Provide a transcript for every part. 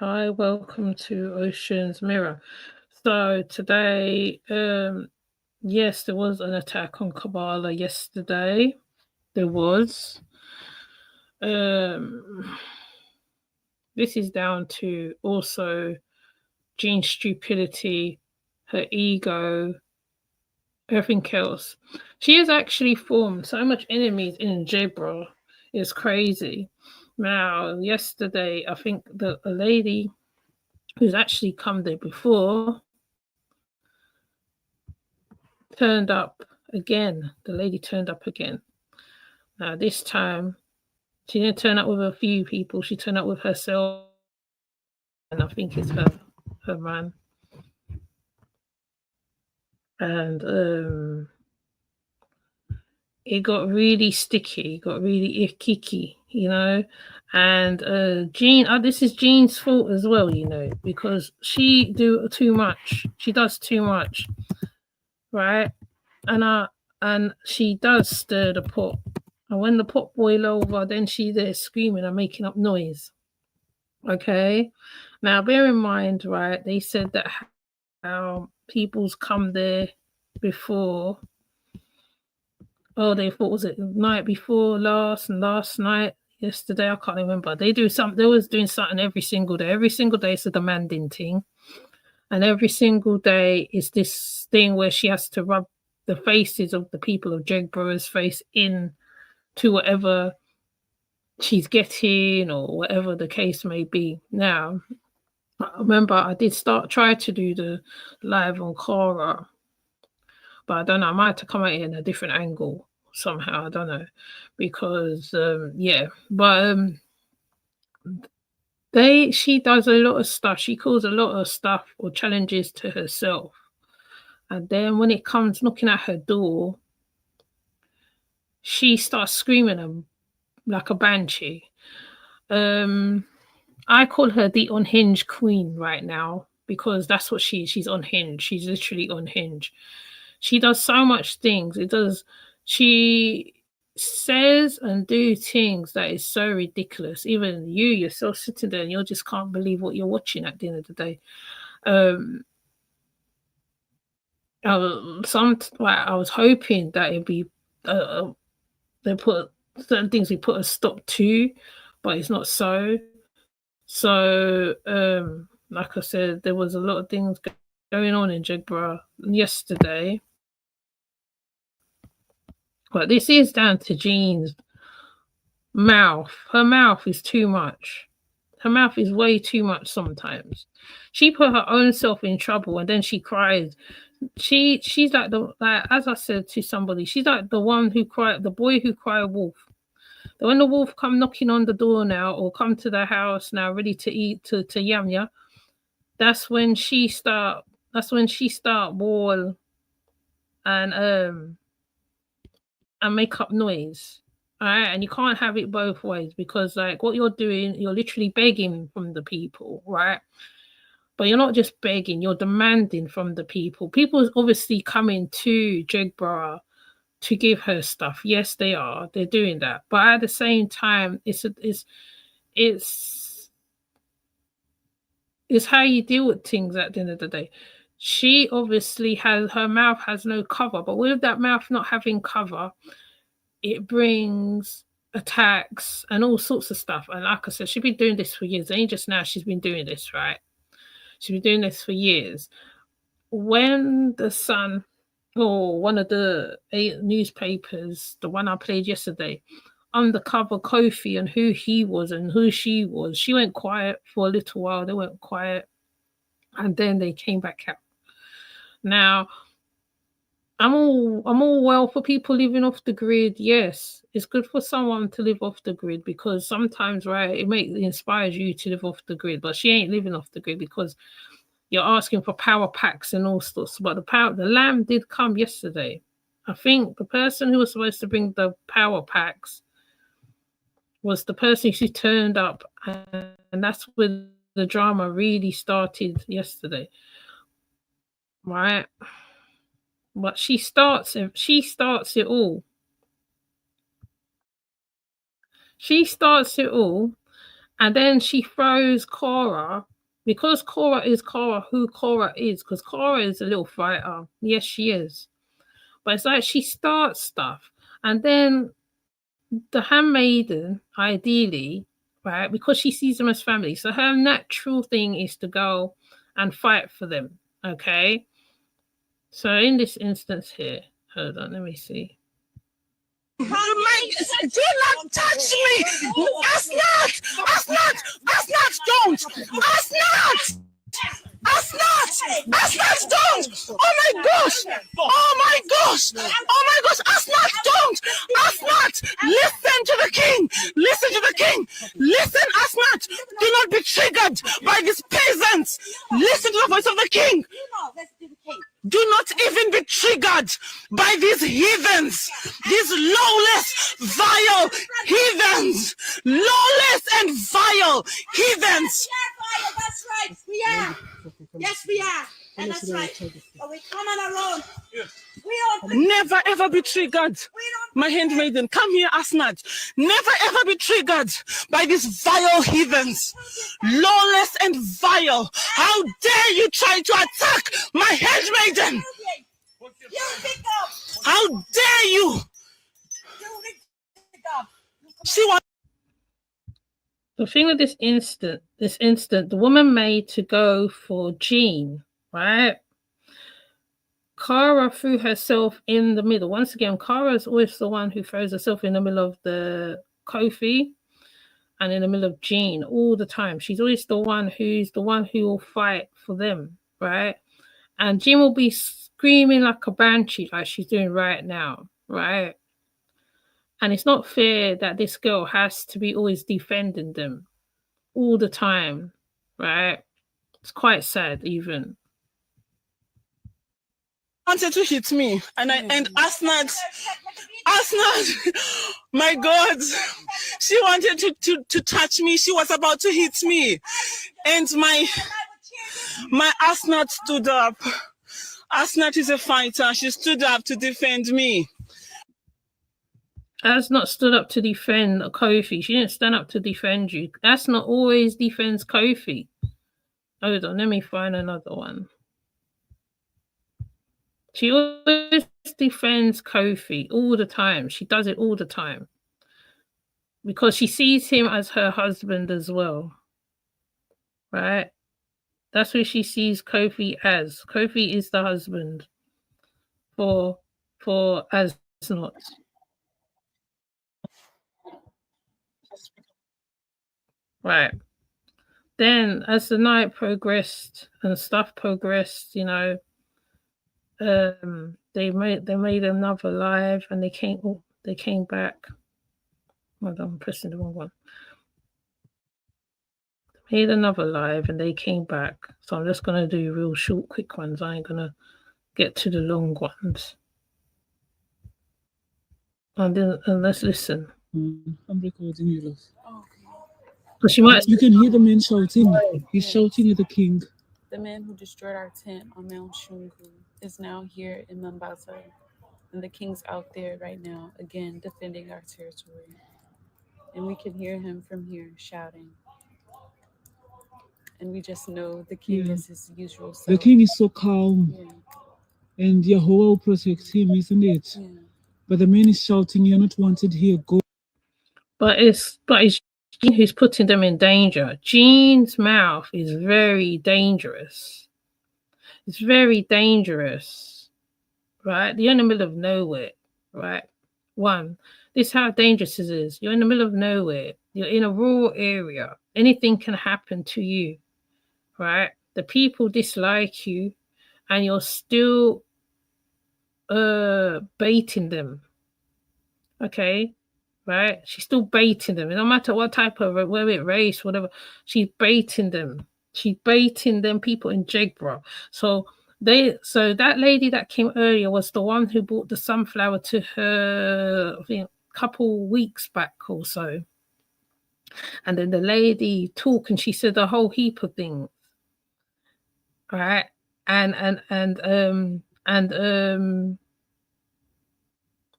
Hi, welcome to Ocean's Mirror. So today, yes, there was an attack on Kabbalah yesterday. There was. Um, this is down to also Jean's stupidity, her ego, everything else. She has actually formed so much enemies in Jebra. It's crazy. Now, yesterday, I think that a lady who's actually come there before turned up again. The lady turned up again. Now, this time, she didn't turn up with a few people. She turned up with herself, and I think it's her man. And it got really sticky, got really icky, And Jean, this is Jean's fault as well, because she do too much. She does too much, right? And she does stir the pot. And when the pot boil over, then she's there screaming and making up noise. Okay. Now bear in mind, right? They said that how people's come there before. Oh, they thought was it the night before last and last night, yesterday, I can't remember. They was doing something every single day. Every single day it's a demanding thing. And every single day is this thing where she has to rub the faces of the people of Jegboro's face in to whatever she's getting or whatever the case may be. Now, I remember I did try to do the live on Quora, but I don't know, I might have to come at it in a different angle somehow. I don't know. Because she does a lot of stuff. She calls a lot of stuff or challenges to herself. And then when it comes knocking at her door, she starts screaming like a banshee. I call her the unhinged queen right now because that's what she's unhinged. She's literally unhinged. She does so much things. She says and do things that is so ridiculous. Even you yourself sitting there and you just can't believe what you're watching at the end of the day. I was hoping that it'd be they put certain things we put a stop to, but it's not so. So, like I said, there was a lot of things going on in Jegborough yesterday. But this is down to Jean's mouth. Her mouth is too much. Her mouth is way too much sometimes. She put her own self in trouble and then she cries. She's like as I said to somebody, she's like the one who cried, the boy who cried wolf. When the wolf come knocking on the door now or come to the house now ready to eat to yam ya, that's when she start bawl and make up noise. All right, and you can't have it both ways because like what you're doing, you're literally begging from the people, right? But you're not just begging, you're demanding from the people. People is obviously coming to Jegborough to give her stuff. Yes, they are. They're doing that. But at the same time, it's how you deal with things at the end of the day. She obviously her mouth has no cover, but with that mouth not having cover, it brings attacks and all sorts of stuff. And like I said, she's been doing this for years. It ain't just now she's been doing this, right? She's been doing this for years. When the Sun or one of the newspapers, the one I played yesterday, undercover Kofi and who he was and who she was, she went quiet for a little while. They went quiet and then they came back out. Now, I'm all well for people living off the grid. Yes, it's good for someone to live off the grid because sometimes, right, it inspires you to live off the grid. But she ain't living off the grid because you're asking for power packs and all sorts. But the lamb did come yesterday. I think the person who was supposed to bring the power packs was the person who turned up, and that's where the drama really started yesterday, right? But she starts it all. She starts it all, And then she throws Cora, because Cora is Cora, who Cora is, because Cora is a little fighter. Yes, she is. But it's like she starts stuff. And then the handmaiden, ideally, right, because she sees them as family. So her natural thing is to go and fight for them. Okay. So in this instance here, hold on, let me see. Do not touch me! Asnat, don't! Asnat, don't! Oh my gosh! Asnat, don't! Asnat, listen to the king! Listen, Asnat! Do not be triggered by these peasants! Listen to the voice of the king! Do not even be triggered by these heathens, these lawless, vile heathens, lawless and vile heathens. That's right, we are. Yes, we are. And that's right. But we come on our own. Never ever be triggered, my handmaiden. Come here, Asnat. Never ever be triggered by these vile heathens, lawless and vile. How dare you try to attack my handmaiden? How dare you? She wants. The thing with this instant, the woman made to go for Jean, right? Kara threw herself in the middle. Once again, Kara is always the one who throws herself in the middle of the Kofi and in the middle of Jean all the time. She's always the one who will fight for them, right? And Jean will be screaming like a banshee, like she's doing right now, right? And it's not fair that this girl has to be always defending them all the time, right? It's quite sad, even. Wanted to hit me, and Asnat, my God, she wanted to touch me. She was about to hit me, and my Asnat stood up. Asnat is a fighter. She stood up to defend me. Asnat stood up to defend Kofi. She didn't stand up to defend you. Asnat always defends Kofi. Hold on, let me find another one. She always defends Kofi all the time. She does it all the time. Because she sees him as her husband as well. Right? That's who she sees Kofi as. Kofi is the husband for Asnat. Right. Then as the night progressed and stuff progressed, you know, they made another live and they came back. Hold on, I'm pressing the wrong one. They made another live and they came back. So I'm just gonna do real short, quick ones. I ain't gonna get to the long ones. And let's listen. I'm recording you, love. Because you can hear the man shouting. He's shouting at the king. The man who destroyed our tent on Mount Shungu is now here in Mombasa, and the king's out there right now, again, defending our territory. And we can hear him from here shouting. And we just know the king is his usual self. The king is so calm. Yeah. And Yahweh will protect him, isn't it? Yeah. But the man is shouting, "You're not wanted here, go." But it's Jean who's putting them in danger. Jean's mouth is very dangerous. It's very dangerous, right? You're in the middle of nowhere, right? This is how dangerous it is. You're in the middle of nowhere. You're in a rural area. Anything can happen to you, right? The people dislike you, and you're still baiting them, okay? Right? She's still baiting them. No matter what type of race, whatever, she's baiting them. She's baiting them people in Jegbra. So that lady that came earlier was the one who brought the sunflower to her, I think, a couple weeks back or so. And then the lady talked and she said a whole heap of things. Right? And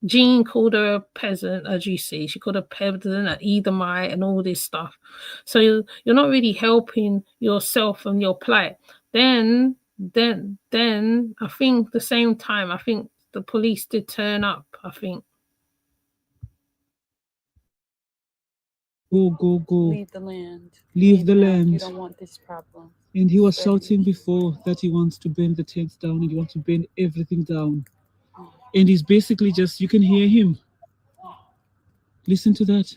Jean called her a peasant, as you see. She called her a peasant, an Edomite, and all this stuff. So you're not really helping yourself and your plight. Then I think the same time, I think the police did turn up. I think. Go, go, go. Leave the land. Leave the now. land. You don't want this problem. And he was Spreading shouting it. before that he wants to burn the tents down and he wants to burn everything down. And he's basically just, you can hear him. Listen to that.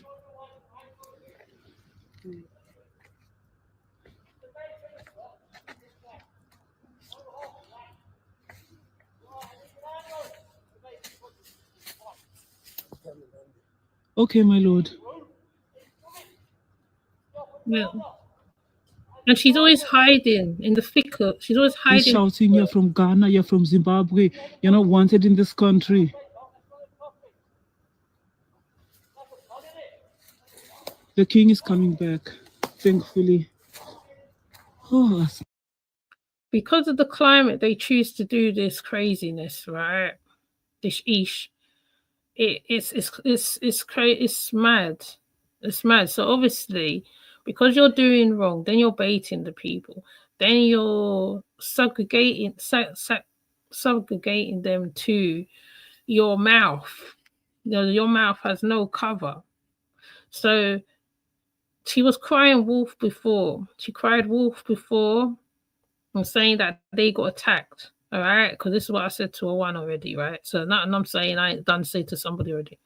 Okay, my lord. Yeah. And she's always hiding in the thicket. She's always He's hiding. shouting, you're from Ghana, you're from Zimbabwe, you're not wanted in this country. The king is coming back, thankfully. Oh, Because of the climate, they choose to do this craziness, right? This ish. It's mad. It's mad. So obviously, because you're doing wrong, then you're baiting the people. Then you're segregating them to your mouth. Your mouth has no cover. So she was crying wolf before. She cried wolf before and saying that they got attacked. All right, because this is what I said to a one already, right? So nothing I'm saying I ain't done say to somebody already.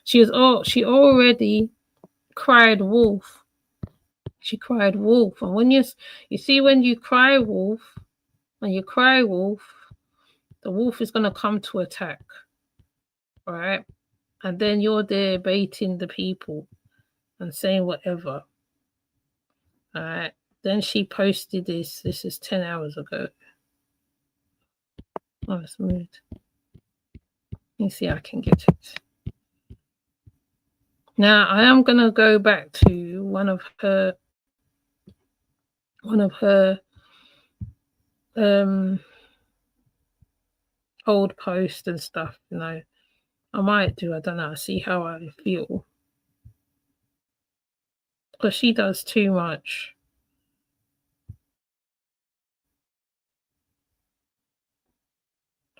She already cried wolf. She cried wolf. And when you see when you cry wolf, when you cry wolf, the wolf is gonna come to attack. All right. And then you're there baiting the people and saying whatever. All right. Then she posted this. This is 10 hours ago. Oh, it's moved. Let me see, I can get it. Now I am gonna go back to one of her old posts and stuff, you know. I might do, I don't know, see how I feel. Because she does too much.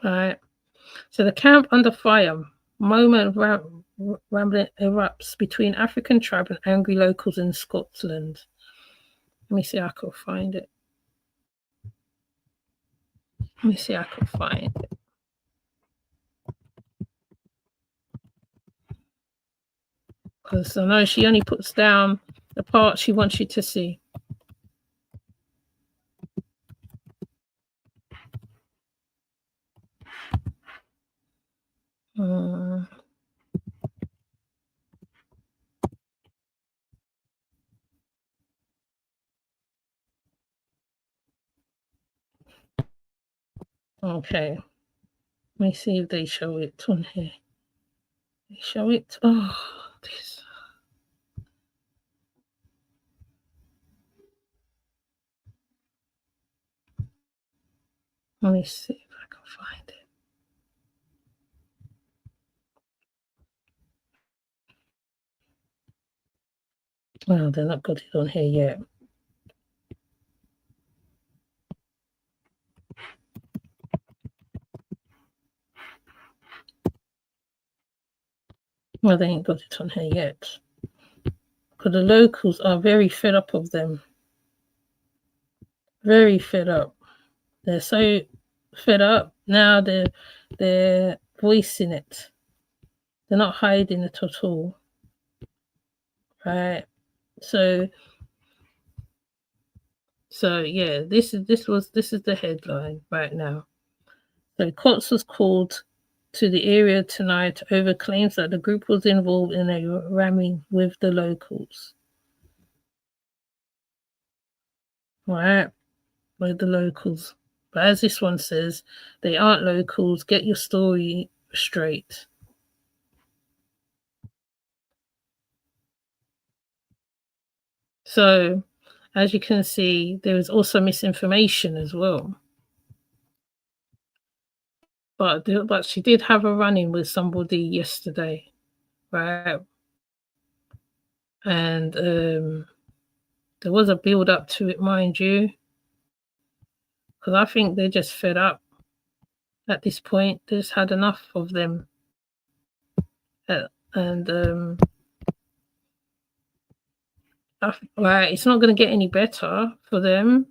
Right. So the camp under fire. Moment rambling erupts between African tribe and angry locals in Scotland. Let me see if I can find it. Let me see if I can find it. Because I know she only puts down the part she wants you to see. Okay. Let me see if they show it on here. They show it. Oh, this. Let me see if I can find it. Well, they're not got it on here yet. Well, they ain't got it on here yet. Because the locals are very fed up of them. Very fed up. They're so fed up. Now they're voicing it. They're not hiding it at all. Right. So yeah, this is the headline right now. So Cots was called to the area tonight over claims that the group was involved in a ramming with the locals. Right, with the locals. But as this one says, they aren't locals. Get your story straight. So, as you can see, there is also misinformation as well. but she did have a run-in with somebody yesterday, right? And there was a build-up to it, mind you, because I think they're just fed up at this point. They just had enough of them, and right, it's not going to get any better for them.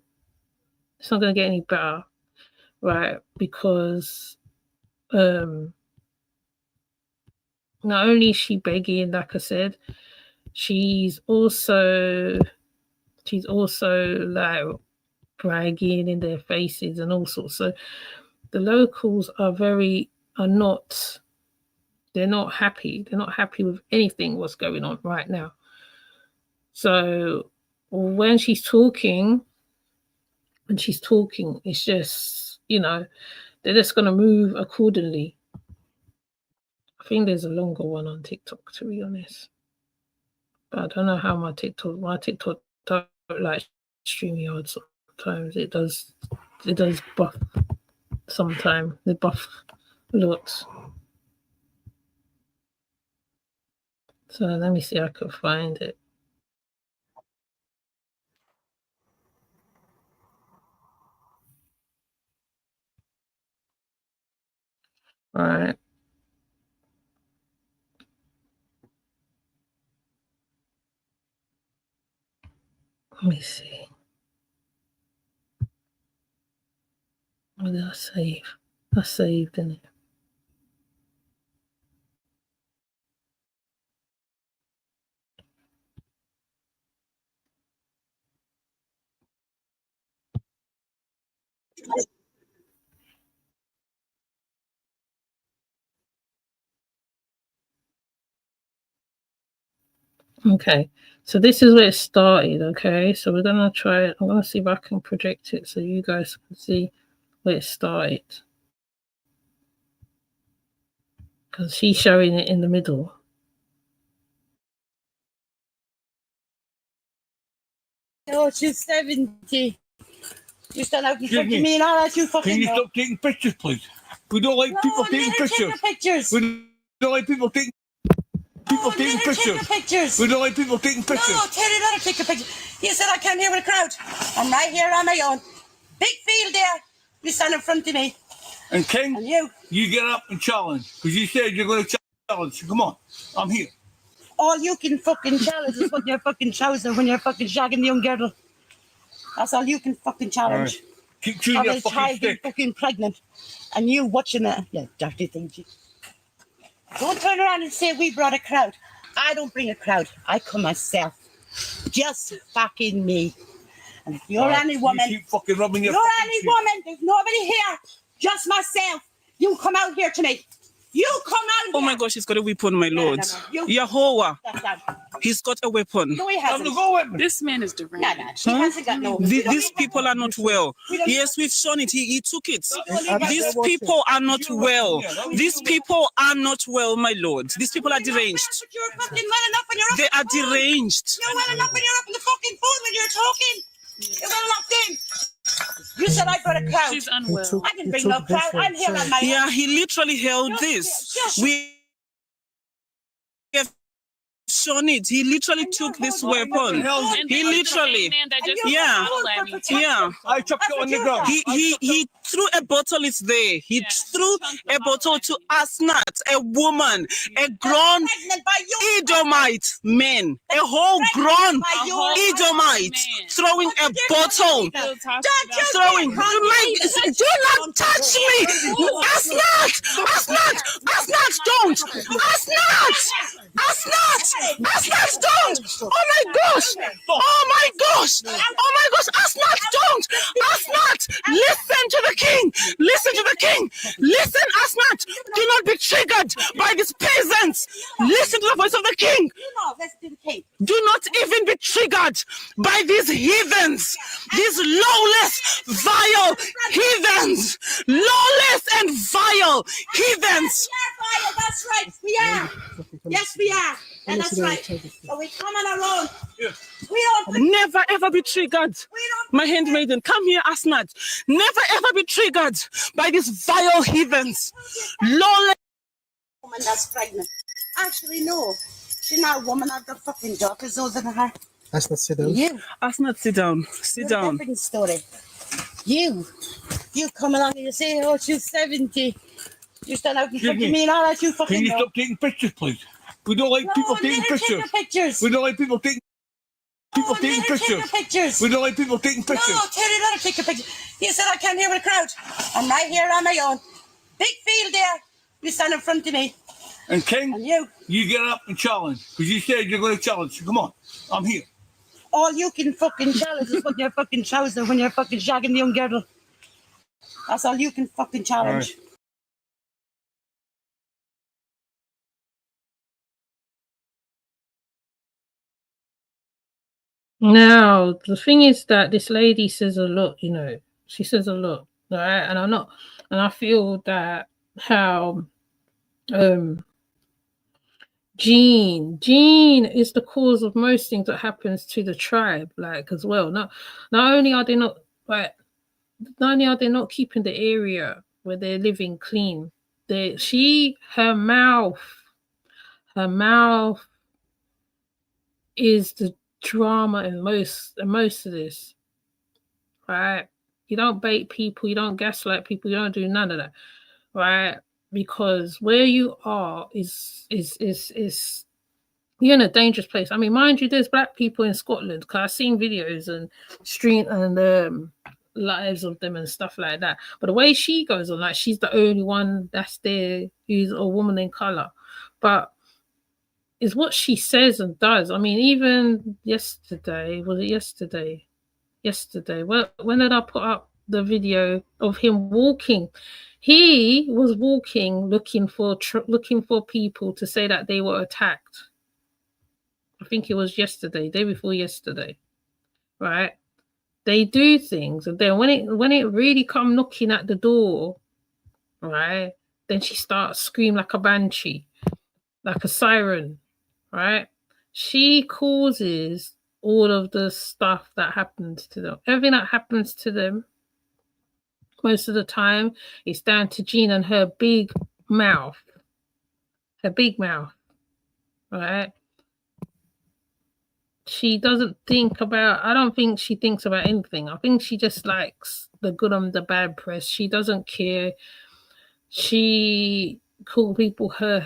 It's not going to get any better, right? Because not only is she begging, like I said, she's also like bragging in their faces and all sorts. So the locals are not happy. They're not happy with anything what's going on right now. So when she's talking, it's just, they're just going to move accordingly. I think there's a longer one on TikTok, to be honest. But I don't know how my TikTok don't like StreamYard sometimes. It does buff sometimes. It buff lots. So let me see if I can find it. All right. Let me see. What did I save? I saved in it. Okay, so this is where it started. Okay, so we're gonna try it. I'm gonna see if I can project it so you guys can see where it started, because she's showing it in the middle. Oh, she's 70. You stand out in front of me and all that, you fucking. Can you stop taking pictures, please? We don't like people taking pictures. We don't like people taking pictures. We don't like people taking pictures. No, tell you let her take a picture. You said I can't hear with a crowd. I'm right here on my own. Big field there. You stand in front of me. And King, And you get up and challenge, because you said you're going to challenge. Come on, I'm here. all you can fucking challenge is putting your fucking trousers when you're fucking shagging the young girl. That's all you can fucking challenge. Right. Keep chewing your fucking stick. Fucking pregnant. And you watching it. Yeah, dirty things. Don't turn around and say we brought a crowd. I don't bring a crowd. I come myself. Just fucking me. And if you're any woman, you keep fucking rubbing your woman, there's nobody here. Just myself. You come out here to me. You come out here. Oh my gosh, he's got a weapon, my lord. No. Yahuwah. He's got a weapon. No, he hasn't. This man is deranged. No, she hasn't got no. These people are not well. Yes, we've shown it. He took it. These people are not well. These people are not well, my lord. These people are deranged. But you're fucking well enough when you're up. They are deranged. You're well enough when you're up in the fucking phone when you're talking. You're well enough in. You said I brought a crowd. She's unwell. I didn't bring no crowd. I'm here on my own. Yeah, he literally held this. We have shown it. He literally took this weapon. He literally, yeah. I chopped it on the ground. He threw a bottle. It's there. He threw a bottle to Asnat, a woman, a grown Edomite man, a whole grown Edomite, throwing a bottle, throwing. Do not touch me, Asnat, don't, Asnat, don't. Oh my gosh, Asnat, don't. Asnat, listen to the king. Listen, Asnat. Do not be triggered by these peasants. Listen to the voice of the king. Do not even be triggered by these heathens, these lawless, vile heathens. Lawless and vile heathens. That's right, we are. Yes, we are. And that's right. But we come on our own. We don't. Never ever be triggered. We don't. My handmaiden, come here, Asmat. Never ever be triggered by these vile heathens. Lawless. Woman that's pregnant. Actually, no. She's not a woman. I've got fucking daughters older than her. That's not sit down. You. Asmat, sit down. Sit You're a down. different story. You come along and you say, oh, she's 70. You stand out in front of me and all that, you fucking Can you know. stop taking pictures, please? We don't like people taking let her take pictures. your pictures. We don't like people taking Let her take your pictures. We don't like people taking pictures. No, Terry, let her take your pictures. You said I can't hear with a crowd. I'm right here on my own. Big field there. You stand in front of me. And King, And you. get up and challenge. Because you said you're going to challenge. Come on. I'm here. All you can fucking challenge is putting your fucking trousers when you're fucking shagging the young girl. That's all you can fucking challenge. Now, the thing is that this lady says a lot, you know, she says a lot, right? And I feel that how Jean is the cause of most things that happens to the tribe, like as well. Not only are they not keeping the area where they're living clean, her mouth is the drama in most of this, right? You don't bait people, you don't gaslight people, you don't do none of that, right? Because where you are is you're in a dangerous place. I mean, mind you, there's black people in Scotland because I've seen videos and lives of them and stuff like that. But the way she goes on, like she's the only one that's there who's a woman in color, but is what she says and does. I mean, even yesterday, when did I put up the video of him walking? He was walking, looking for people to say that they were attacked. I think it was yesterday, day before yesterday, right? They do things, and then when it really come knocking at the door, right? Then she starts screaming like a banshee, like a siren, right? She causes all of the stuff that happens to them. Everything that happens to them, most of the time, it's down to Jean and her big mouth. Right? She doesn't think about, I don't think she thinks about anything. I think she just likes the good and the bad press. She doesn't care. She call people her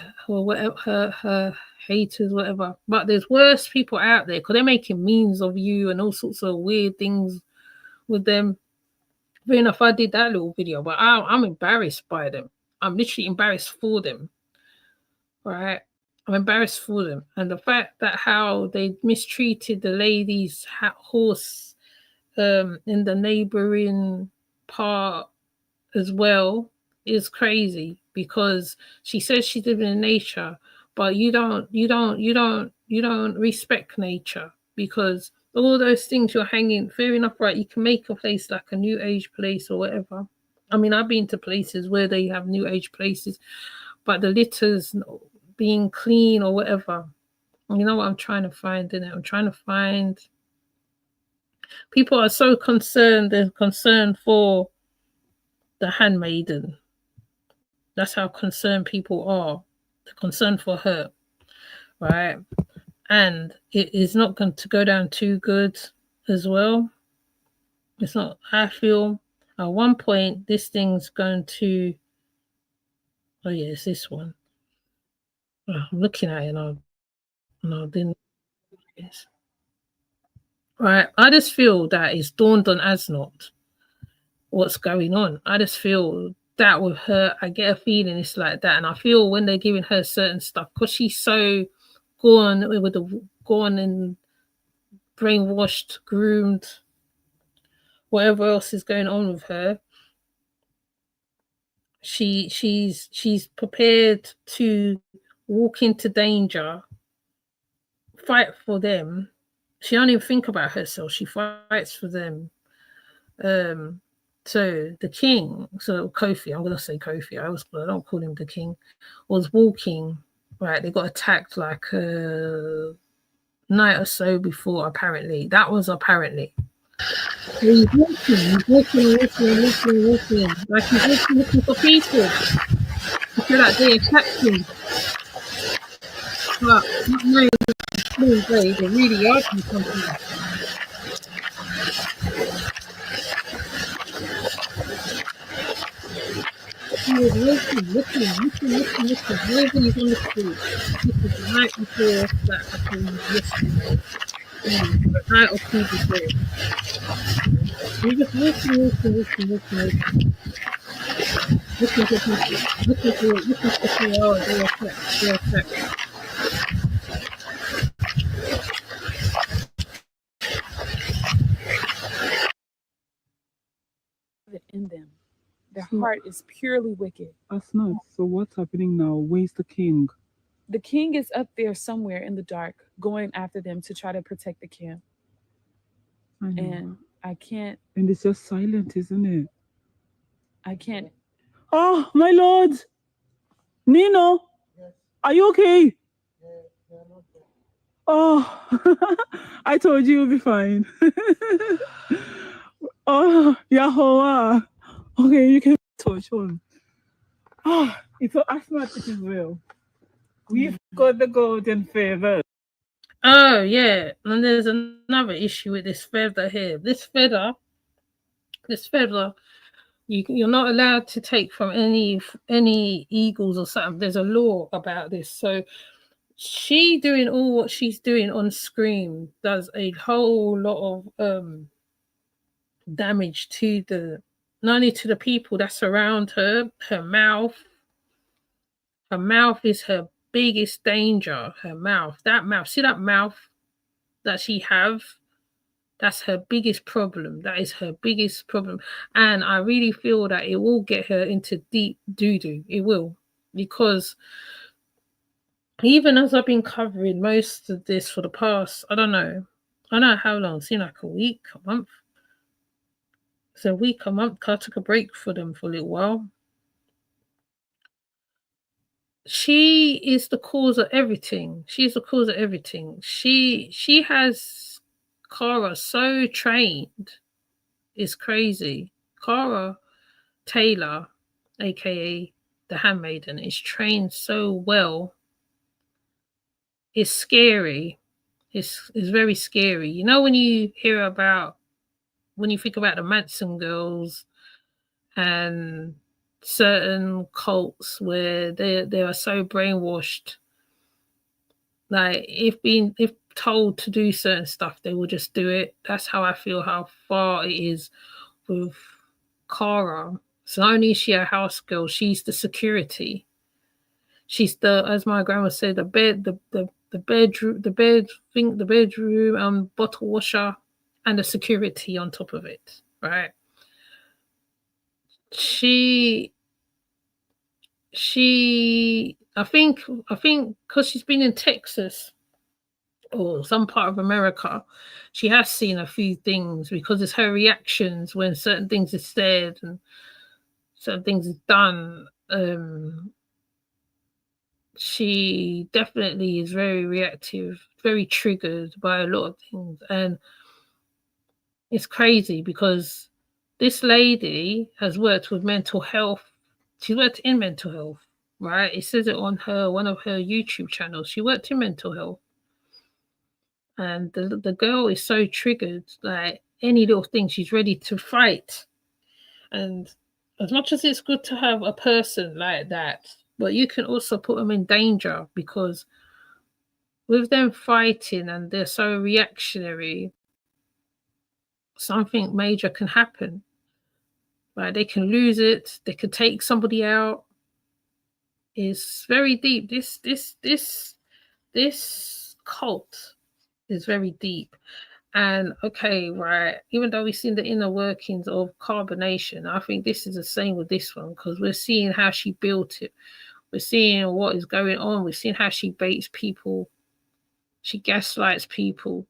haters, whatever. But there's worse people out there because they're making memes of you and all sorts of weird things with them. Fair enough, I did that little video, but I'm embarrassed by them. I'm literally embarrassed for them. Right? I'm embarrassed for them. And the fact that how they mistreated the lady's horse in the neighboring part as well is crazy, because she says she's living in nature, but you don't respect nature, because all those things you're hanging, fair enough, right? You can make a place like a new age place or whatever. I mean, I've been to places where they have new age places, but the litters being clean or whatever. You know what I'm trying to find in it? I'm trying to find. People are so concerned. They're concerned for the handmaiden. That's how concerned people are. They're concerned for her, right? And it is not going to go down too good as well. It's not. I feel at one point this thing's going to. Oh yeah, it's this one. Oh, I'm looking at it and I didn't. Yes. Right. I just feel that it's dawned on Asnot what's going on. I just feel that with her, I get a feeling it's like that. And I feel when they're giving her certain stuff, because she's so gone and brainwashed, groomed, whatever else is going on with her, she's prepared to walk into danger, fight for them. She don't even think about herself. She fights for them. So the king, so Kofi, I'm going to say Kofi, I don't call him the king, was walking Right, they got attacked like a night or so before, apparently. That was apparently. So he's walking. Like he's looking for people. I feel like they attacked him. But not knowing they really are doing something. He was looking. Nobody's on the street. This is the night before that happened yesterday. The night or two before. He was walking. Looking for people. Looking for people. They attacked. It in them. Their heart is purely wicked. Asnat, so what's happening now? Where's the king? The king is up there somewhere in the dark, going after them to try to protect the camp. I know. And I can't. And it's just silent, isn't it? I can't. Oh, my lord! Nino! Are you okay? Oh, I told you you'll be fine. Oh, Yahweh. Okay, you can touch on. Oh, it's so asthmatic as well. We've got the golden feather. Oh yeah, and there's another issue with this feather here. This feather, you're not allowed to take from any eagles or something. There's a law about this. So she doing all what she's doing on screen does a whole lot of damage to not only to the people that surround her. Her mouth is her biggest danger. Her mouth, see that mouth that she have, that's her biggest problem. That is her biggest problem. And I really feel that it will get her into deep doo-doo. It will. Because even as I've been covering most of this for the past, I don't know how long, it's been like a week, a month. It's a week, a month. I took a break for them for a little while. She is the cause of everything. She's the cause of everything. She has Cara so trained. It's crazy. Cara Taylor, aka the handmaiden, is trained so well. It's scary. It's very scary. You know, when you think about the Manson girls and certain cults where they are so brainwashed, like if told to do certain stuff, they will just do it. That's how I feel how far it is with Cara. So not only is she a house girl, she's the security. She's as my grandma said, the bedroom, the bedroom, bottle washer, and the security on top of it. Right? I think because she's been in Texas or some part of America, she has seen a few things because it's her reactions when certain things are said and certain things are done. She definitely is very reactive, very triggered by a lot of things. And it's crazy because this lady has worked with mental health. She worked in mental health, right? It says it on one of her YouTube channels. She worked in mental health. And the girl is so triggered, like any little thing, she's ready to fight. And as much as it's good to have a person like that, but you can also put them in danger because with them fighting and they're so reactionary, something major can happen. Right? They can lose it. They could take somebody out. It's very deep. This cult is very deep. And okay, right, even though we've seen the inner workings of carbonation, I think this is the same with this one because we're seeing how she built it. We're seeing what is going on. We're seeing how she baits people. She gaslights people.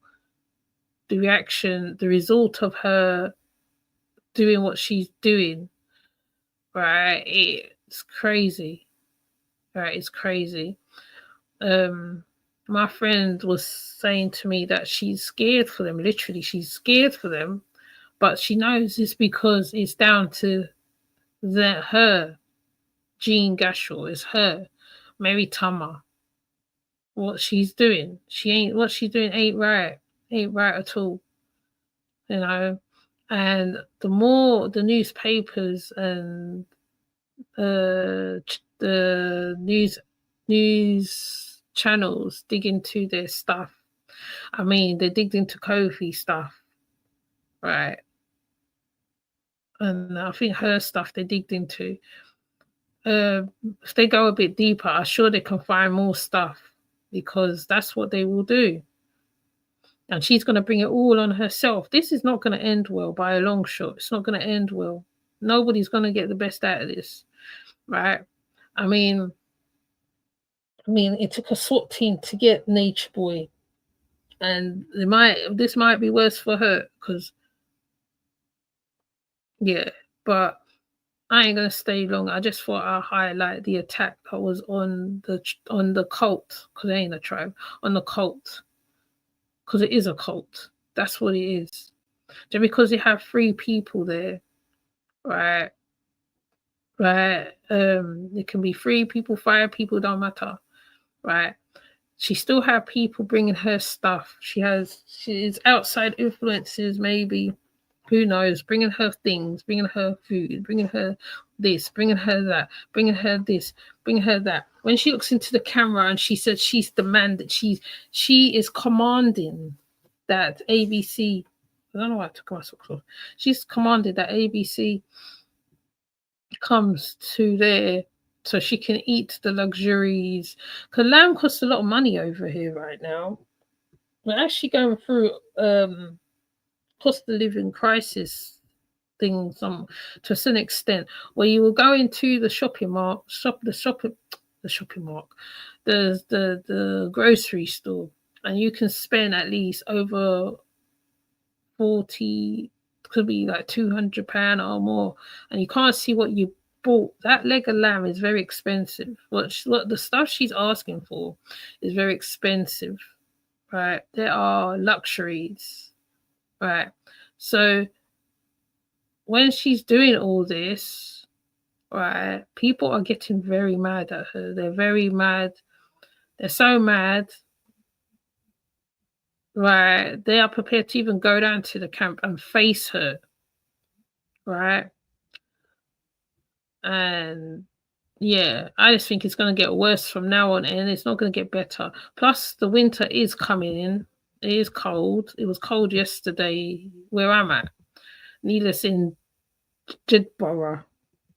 The reaction, the result of her doing what she's doing, right? It's crazy. Right, it's crazy. my friend was saying to me that she's scared for them. Literally, she's scared for them, but she knows it's because it's down to her. Jean Gashel is her. Mary Tama. What she's doing. What she's doing ain't right. Ain't right at all. You know. And the more the newspapers and the news channels dig into their stuff. I mean, they digged into Kofi stuff, right? And I think her stuff they digged into. If they go a bit deeper, I'm sure they can find more stuff because that's what they will do. And she's going to bring it all on herself. This is not going to end well by a long shot. It's not going to end well. Nobody's going to get the best out of this, right? I mean, it took a SWAT team to get Nature Boy, and this might be worse for her because, yeah. But I ain't gonna stay long. I just thought I'll highlight the attack that was on the cult, because it ain't a tribe, on the cult, because it is a cult. That's what it is. Just because you have 3 people there, right? Right. It can be 3 people, 5 people, don't matter, right? She still had people bringing her stuff. She's outside influences, maybe, who knows, bringing her things, bringing her food, bringing her this, bringing her that, bringing her this, bringing her that. When she looks into the camera and she says she's the man, that she is commanding that ABC. I don't know why I took my socks off. She's commanded that ABC comes to there so she can eat the luxuries. Because lamb costs a lot of money over here right now. We're actually going through cost of living crisis thing to a certain extent, where you will go into the the grocery store, and you can spend at least over 40, could be like £200 or more, and you can't see what you bought. That leg of lamb is very expensive. What the stuff she's asking for is very expensive, right? There are luxuries, right? So when she's doing all this, right, people are getting very mad at her. They're very mad. They're so mad, right? They are prepared to even go down to the camp and face her, right? And yeah, I just think it's going to get worse from now on, and it's not going to get better. Plus, the winter is coming in. It is cold. It was cold yesterday where I'm at. Needless in Jedburgh.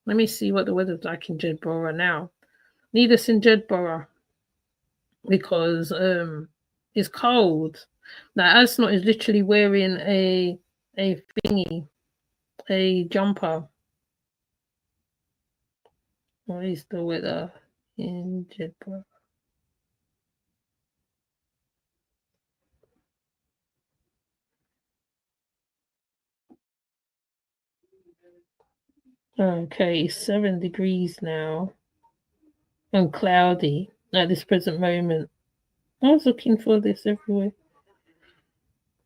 Let me see what the weather's like in Jedburgh now. Needless in Jedburgh, because it's cold. Now Asnot is literally wearing a thingy, a jumper. What is the weather in Jedburgh? Okay, 7 degrees now and cloudy at this present moment. I was looking for this everywhere.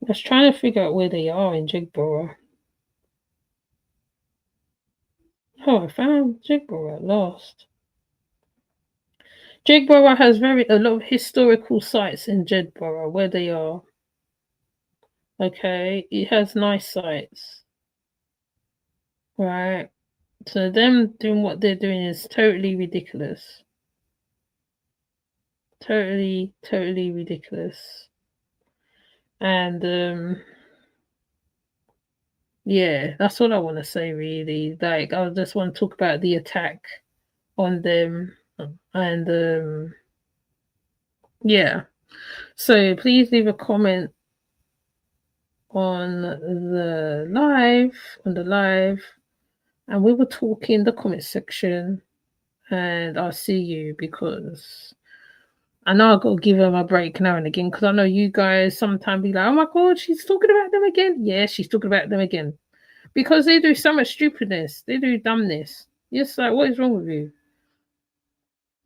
I was trying to figure out where they are in Jedburgh. Oh, I found Jedburgh at last. Jedburgh has a lot of historical sites in Jedburgh where they are. Okay, it has nice sites. Right. So them doing what they're doing is totally ridiculous. Totally ridiculous. And yeah, that's all I want to say really. Like, I just want to talk about the attack on them, and yeah. So please leave a comment on the live, and we will talk in the comment section, and I'll see you, because I know I've got to give them a break now and again, because I know you guys sometimes be like, oh my god, she's talking about them again. Yeah, she's talking about them again, because they do so much stupidness, they do dumbness. Yes, like, what is wrong with you?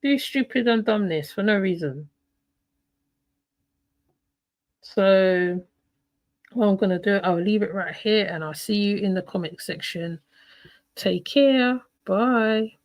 Do stupid and dumbness for no reason. So what I'm going to do, I'll leave it right here and I'll see you in the comment section. Take care. Bye.